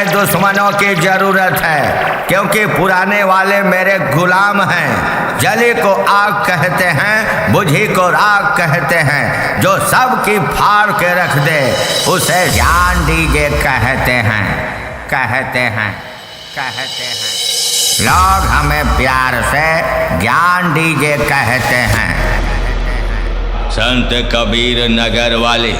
नए दुश्मनों की जरूरत है, क्योंकि पुराने वाले मेरे गुलाम हैं। जली को आग कहते हैं, बुझी को राग कहते हैं। जो सबकी फाड़ के रख दे उसे जान दीजिए कहते हैं, कहते हैं, कहते हैं। लोग हमें प्यार से ज्ञान दीजिए कहते हैं। संत कबीर नगर वाले।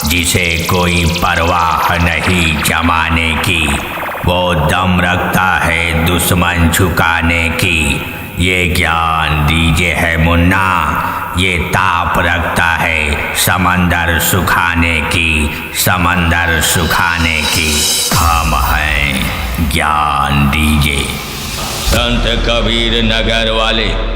जिसे कोई परवाह नहीं जमाने की, वो दम रखता है दुश्मन झुकाने की। ये ज्ञान दीजिए है मुन्ना, ये ताप रखता है समंदर सुखाने की, समंदर सुखाने की। हम हैं ज्ञान दीजिए। संत कबीर नगर वाले।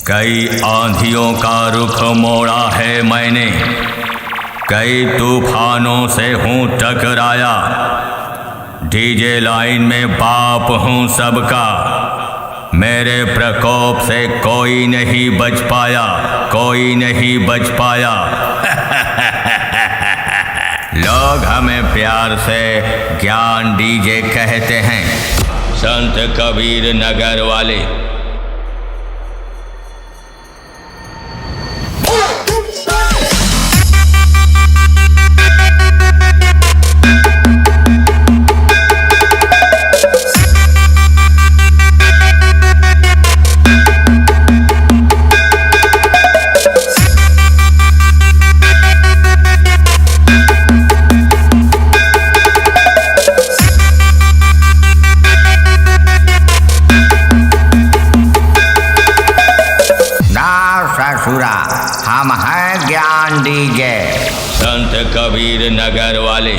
कई आंधियों का रुख मोड़ा है मैंने, कई तूफानों से हूँ टकराया। डीजे लाइन में बाप हूँ सबका, मेरे प्रकोप से कोई नहीं बच पाया, कोई नहीं बच पाया। लोग हमें प्यार से ज्ञान दीजिए कहते हैं। संत कबीर नगर वाले। हम हैं ज्ञान दीजिए। संत कबीर नगर वाले।